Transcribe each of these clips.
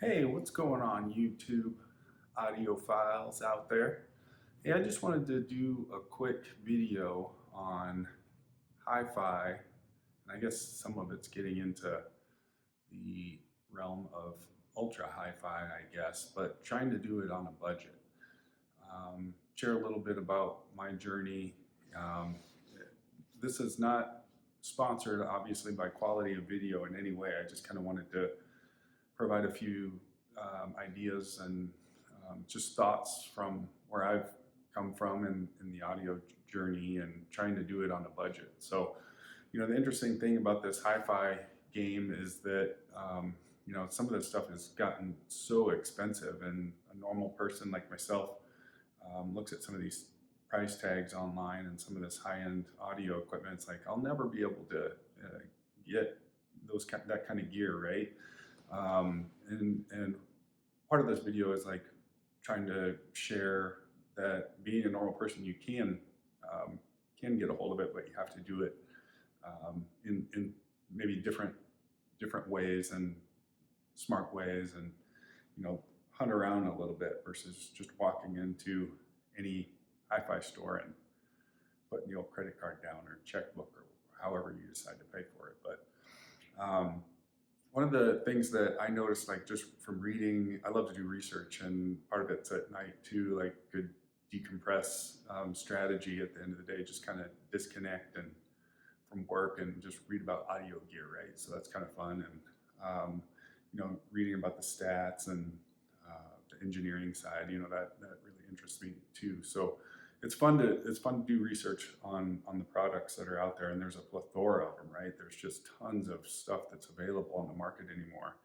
Hey, what's going on, YouTube audiophiles out there? Hey, I just wanted to do a quick video on hi-fi, and I guess some of it's getting into the realm of ultra hi-fi, I guess, but trying to do it on a budget. Share a little bit about my journey. Um, this is not sponsored, obviously, by Quality of Video in any way. I just kind of wanted to provide a few ideas and just thoughts from where I've come from in the audio journey and trying to do it on a budget. So, the interesting thing about this hi-fi game is that, some of this stuff has gotten so expensive, and a normal person like myself looks at some of these price tags online and some of this high-end audio equipment. It's like, I'll never be able to get that kind of gear, right? And part of this video is like trying to share that being a normal person, you can get a hold of it, but you have to do it in maybe different ways and smart ways, and hunt around a little bit versus just walking into any hi-fi store and putting the old credit card down or checkbook or however you decide to pay for it. But one of the things that I noticed, like just from reading, I love to do research, and part of it's at night too, like good decompress strategy at the end of the day, just kind of disconnect and from work and just read about audio gear, right? So that's kind of fun, and reading about the stats and the engineering side, that really interests me too. So it's fun to do research on the products that are out there, and there's a plethora of them, right? There's just tons of stuff that's available on the market anymore.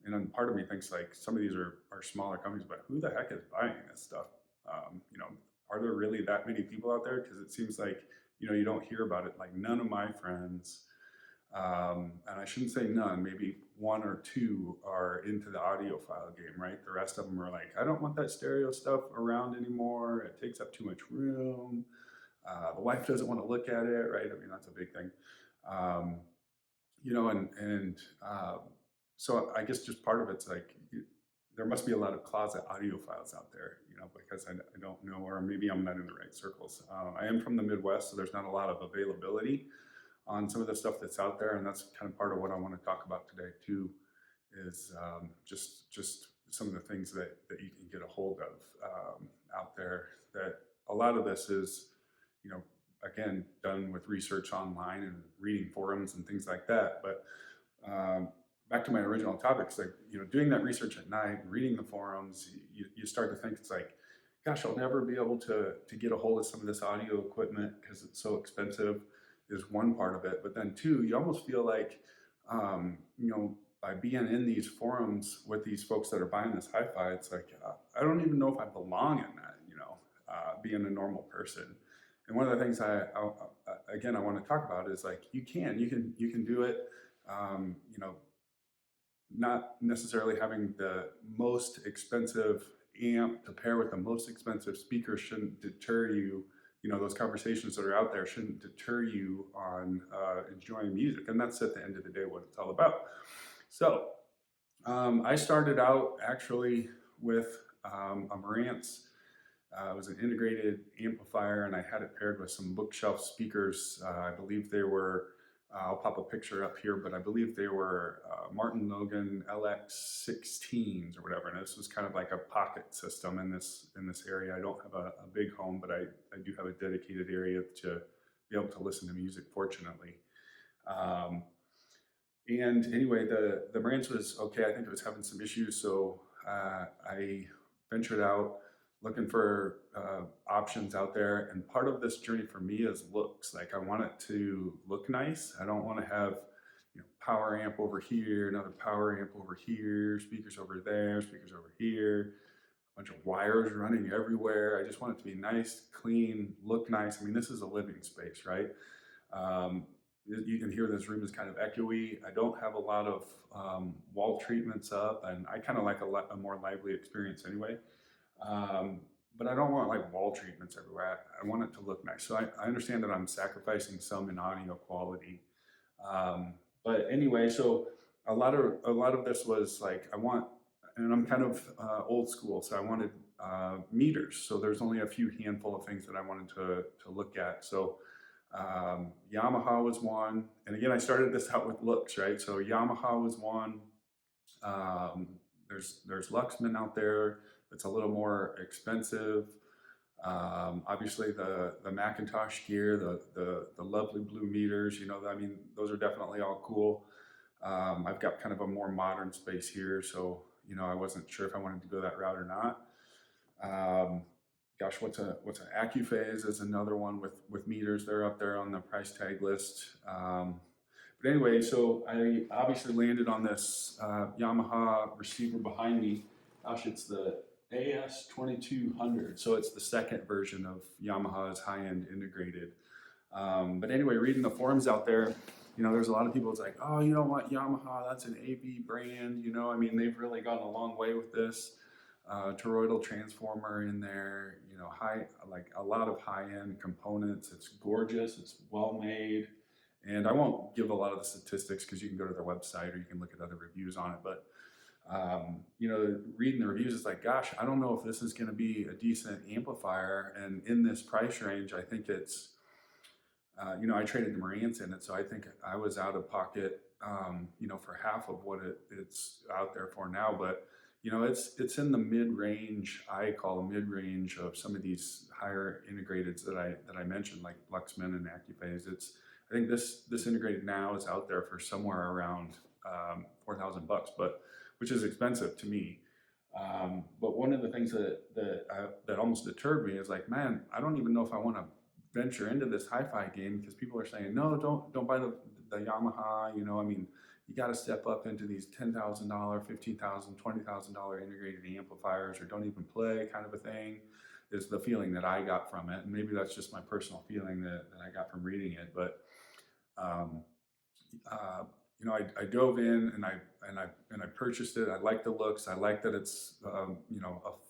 And then part of me thinks like some of these are smaller companies, but who the heck is buying this stuff? Are there really that many people out there? Because it seems like you don't hear about it. Like none of my friends, and I shouldn't say none, maybe one or two are into the audiophile game, right? The rest of them are like, I don't want that stereo stuff around anymore. It takes up too much room. The wife doesn't want to look at it, right? I mean, that's a big thing. So I guess just part of it's like, there must be a lot of closet audiophiles out there, because I don't know, or maybe I'm not in the right circles. I am from the Midwest, so there's not a lot of availability on some of the stuff that's out there, and that's kind of part of what I want to talk about today too, is just some of the things that you can get a hold of out there. That a lot of this is, again, done with research online and reading forums and things like that. But back to my original topics, like doing that research at night, reading the forums, you start to think it's like, gosh, I'll never be able to get a hold of some of this audio equipment because it's so expensive. Is one part of it, but then two, you almost feel like, by being in these forums with these folks that are buying this hi-fi, it's like, I don't even know if I belong in that, being a normal person. And one of the things I want to talk about is like, you can do it, not necessarily having the most expensive amp to pair with the most expensive speaker shouldn't deter you. Those conversations that are out there shouldn't deter you on enjoying music. And that's at the end of the day what it's all about. So I started out actually with a Marantz. It was an integrated amplifier, and I had it paired with some bookshelf speakers. I believe they were, I'll pop a picture up here, but I believe they were Martin Logan LX16s or whatever. And this was kind of like a pocket system in this area. I don't have a big home, but I do have a dedicated area to be able to listen to music, fortunately. And anyway, the Marantz was okay. I think it was having some issues, so I ventured out looking for options out there. And part of this journey for me is looks. Like, I want it to look nice. I don't want to have power amp over here, another power amp over here, speakers over there, speakers over here, a bunch of wires running everywhere. I just want it to be nice, clean, look nice. I mean, this is a living space, right? You can hear this room is kind of echoey. I don't have a lot of wall treatments up, and I kind of like a more lively experience anyway. But I don't want like wall treatments everywhere. I want it to look nice. So I understand that I'm sacrificing some in audio quality. But anyway, so a lot of this was like, and I'm kind of old school, so I wanted meters. So there's only a few handful of things that I wanted to look at. So Yamaha was one, and again, I started this out with looks, right? So Yamaha was one. Um, there's Luxman out there that's a little more expensive. Obviously, the Macintosh gear, the lovely blue meters, I mean, those are definitely all cool. I've got kind of a more modern space here, so I wasn't sure if I wanted to go that route or not. Gosh, what's an AccuPhase is another one with meters. They're up there on the price tag list. But anyway, so I obviously landed on this Yamaha receiver behind me. Gosh, it's the AS2200. So it's the second version of Yamaha's high-end integrated. But anyway, reading the forums out there, there's a lot of people. It's like, oh, you don't want Yamaha? That's an AB brand. I mean, they've really gone a long way with this. Toroidal transformer in there. Like a lot of high-end components. It's gorgeous. It's well made. And I won't give a lot of the statistics because you can go to their website or you can look at other reviews on it. But, reading the reviews, it's like, gosh, I don't know if this is going to be a decent amplifier. And in this price range, I think it's, I traded the Marantz in it. So I think I was out of pocket, for half of what it's out there for now. But, it's in the mid-range, I call mid-range of some of these higher integrateds that I mentioned, like Luxman and AccuPhase. I think this integrated now is out there for somewhere around $4,000, but which is expensive to me. But one of the things that almost deterred me is like, man, I don't even know if I want to venture into this hi-fi game because people are saying, no, don't buy the Yamaha. I mean, you got to step up into these $10,000, $15,000, $20,000 integrated amplifiers, or don't even play kind of a thing. Is the feeling that I got from it, and maybe that's just my personal feeling that I got from reading it, but. I dove in and I purchased it. I like the looks. I like that it's a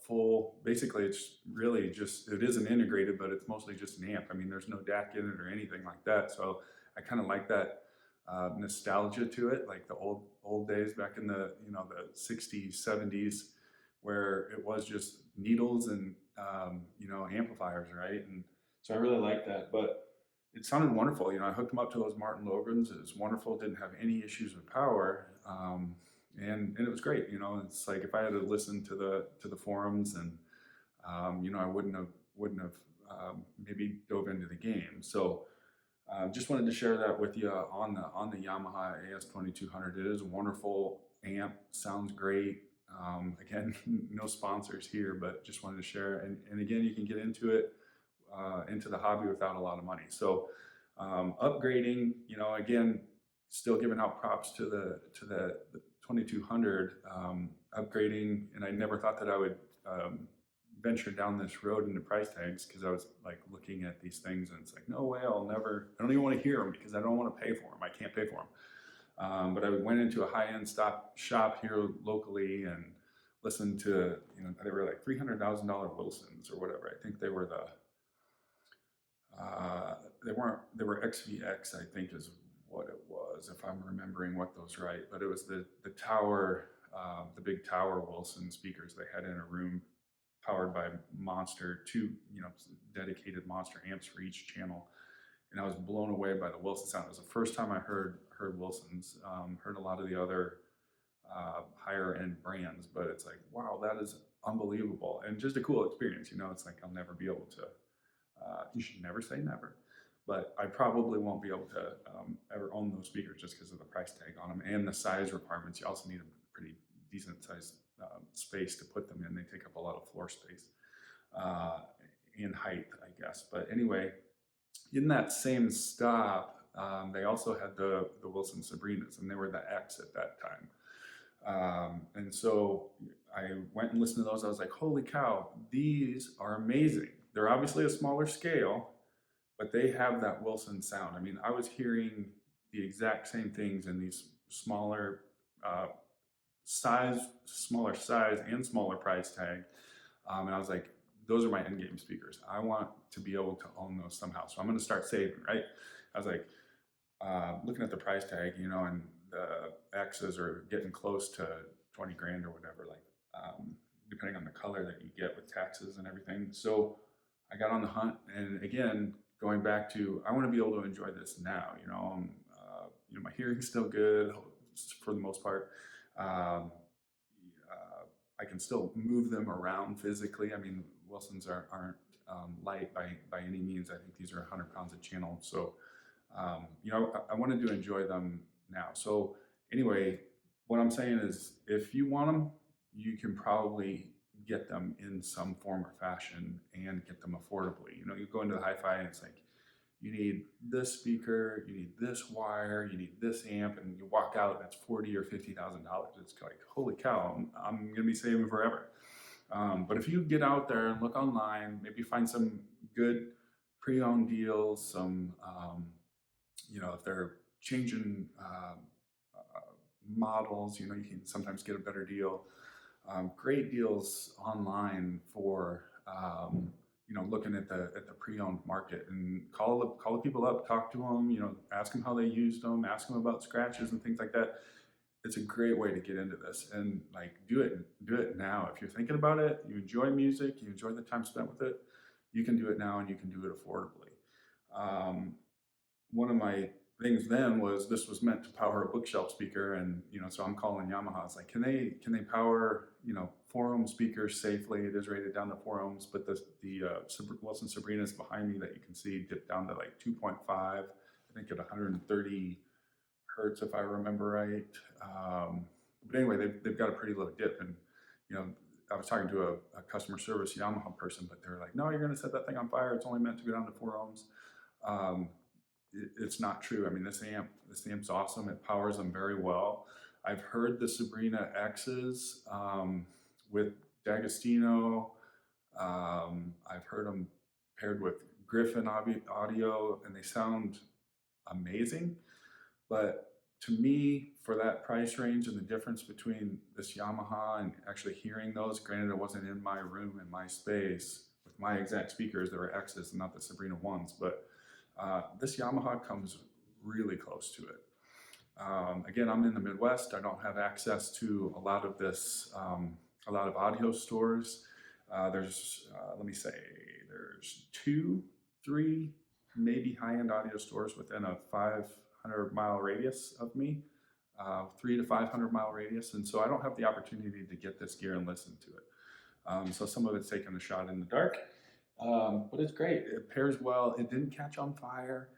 full. Basically, it's really it isn't integrated, but it's mostly just an amp. I mean, there's no DAC in it or anything like that. So I kind of like that nostalgia to it, like the old days back in the the 60s, 70s, where it was just needles and amplifiers, right? And so I really like that, but. It sounded wonderful. I hooked them up to those Martin Logans. It was wonderful. Didn't have any issues with power, and it was great. It's like if I had to listen to the forums, and I wouldn't have maybe dove into the game. So just wanted to share that with you on the Yamaha AS2200. It is a wonderful amp. Sounds great. Again, no sponsors here, but just wanted to share. And again, you can get into it. Into the hobby without a lot of money. So upgrading, again, still giving out props to the 2200 upgrading, and I never thought that I would venture down this road into price tags because I was like looking at these things and it's like, no way, I don't even want to hear them because I don't want to pay for them. I can't pay for them. But I went into a high-end shop here locally and listened to, they were like $300,000 Wilsons or whatever. I think they were they were XVX, I think is what it was, if I'm remembering what those right. But it was the tower, the big tower Wilson speakers they had in a room, powered by Monster, two dedicated Monster amps for each channel. And I was blown away by the Wilson sound. It was the first time I heard Wilsons. Heard a lot of the other higher end brands, but it's like, wow, that is unbelievable and just a cool experience. It's like I'll never be able to. You should never say never, but I probably won't be able to ever own those speakers just because of the price tag on them and the size requirements. You also need a pretty decent size space to put them in. They take up a lot of floor space and height, I guess. But anyway, in that same stop, they also had the Wilson Sabrinas, and they were the X at that time. And so I went and listened to those. I was like, holy cow, these are amazing. They're obviously a smaller scale, but they have that Wilson sound. I mean, I was hearing the exact same things in these smaller size and smaller price tag. And I was like, those are my end game speakers. I want to be able to own those somehow. So I'm going to start saving, right? I was like, looking at the price tag, and the X's are getting close to 20 grand or whatever, like depending on the color that you get with taxes and everything. So I got on the hunt, and again, going back to, I want to be able to enjoy this now. My hearing's still good for the most part. I can still move them around physically. I mean, Wilsons aren't light by any means. I think these are 100 pounds a channel. So, I wanted to enjoy them now. So anyway, what I'm saying is, if you want them, you can probably get them in some form or fashion and get them affordably. You go into the hi-fi and it's like, you need this speaker, you need this wire, you need this amp, and you walk out and it's $40,000 or $50,000. It's like, holy cow, I'm gonna be saving forever. But if you get out there and look online, maybe find some good pre-owned deals, some, if they're changing models, you can sometimes get a better deal. Great deals online for looking at the pre-owned market, and call the people up, talk to them, ask them how they used them, ask them about scratches and things like that. It's a great way to get into this, and like do it now. If you're thinking about it, you enjoy music, you enjoy the time spent with it, you can do it now, and you can do it affordably. One of my things then was, this was meant to power a bookshelf speaker, and so I'm calling Yamaha. It's like, can they power 4 ohm speakers safely? It is rated down to 4 ohms, but the Wilson Sabrina is behind me that you can see dipped down to like 2.5, I think at 130 hertz if I remember right. But anyway, they've got a pretty low dip, and I was talking to a customer service Yamaha person, but they were like, no, you're going to set that thing on fire. It's only meant to go down to 4 ohms. It's not true. I mean, this amp's awesome. It powers them very well. I've heard the Sabrina X's with D'Agostino. I've heard them paired with Griffin audio, and they sound amazing. But to me, for that price range and the difference between this Yamaha and actually hearing those, granted it wasn't in my room, in my space, with my exact speakers, there were X's and not the Sabrina ones, but this Yamaha comes really close to it. Again, I'm in the Midwest. I don't have access to a lot of this, a lot of audio stores. There's 2, 3, maybe high-end audio stores within a 500-mile radius of me, 300 to 500-mile radius. And so I don't have the opportunity to get this gear and listen to it. So some of it's taking a shot in the dark. But it's great. It pairs well. It didn't catch on fire.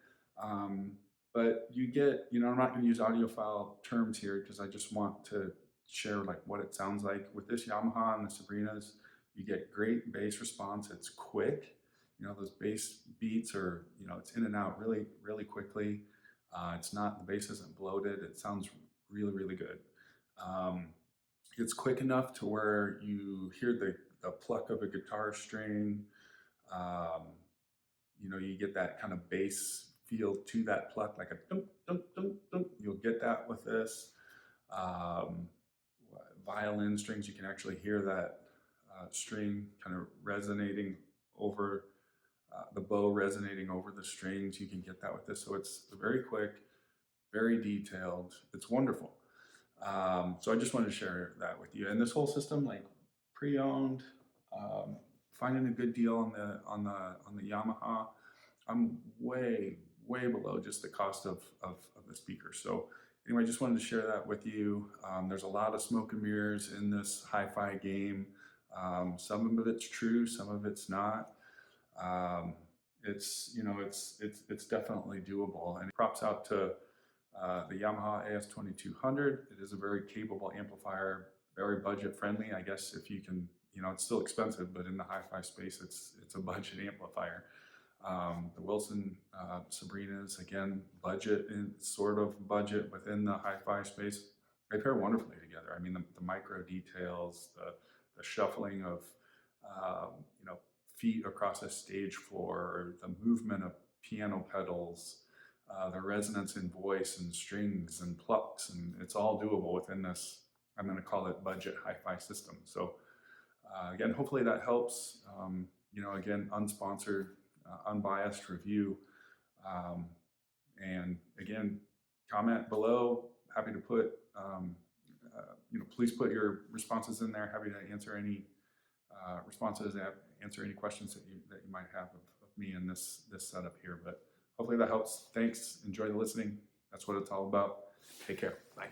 But you get, I'm not going to use audiophile terms here because I just want to share like what it sounds like. With this Yamaha and the Sabrinas, you get great bass response. It's quick. Those bass beats are, it's in and out really, really quickly. The bass isn't bloated. It sounds really, really good. It's quick enough to where you hear the pluck of a guitar string. You get that kind of bass feel to that pluck, like a dum, dum, dum, dum. You'll get that with this. Violin strings, you can actually hear that string kind of resonating over the bow, resonating over the strings. You can get that with this. So it's very quick, very detailed. It's wonderful. So I just wanted to share that with you. And this whole system, like pre-owned, finding a good deal on the Yamaha, I'm way below just the cost of the speaker. So anyway, I just wanted to share that with you. There's a lot of smoke and mirrors in this hi-fi game. Some of it's true, some of it's not. It's definitely doable. And props out to the Yamaha AS2200. It is a very capable amplifier, very budget friendly. I guess if you can, it's still expensive, but in the hi-fi space, it's a budget amplifier. The Wilson Sabrinas, again, budget and sort of budget within the hi-fi space. They pair wonderfully together. I mean, the micro details, the shuffling of feet across a stage floor, the movement of piano pedals, the resonance in voice and strings and plucks, and it's all doable within this, I'm going to call it, budget hi-fi system. So again, hopefully that helps. Again, unsponsored, unbiased review. And again, comment below, happy to put, please put your responses in there. Happy to answer any responses, answer any questions that you might have of me in this setup here. But hopefully that helps. Thanks. Enjoy the listening. That's what it's all about. Take care. Bye.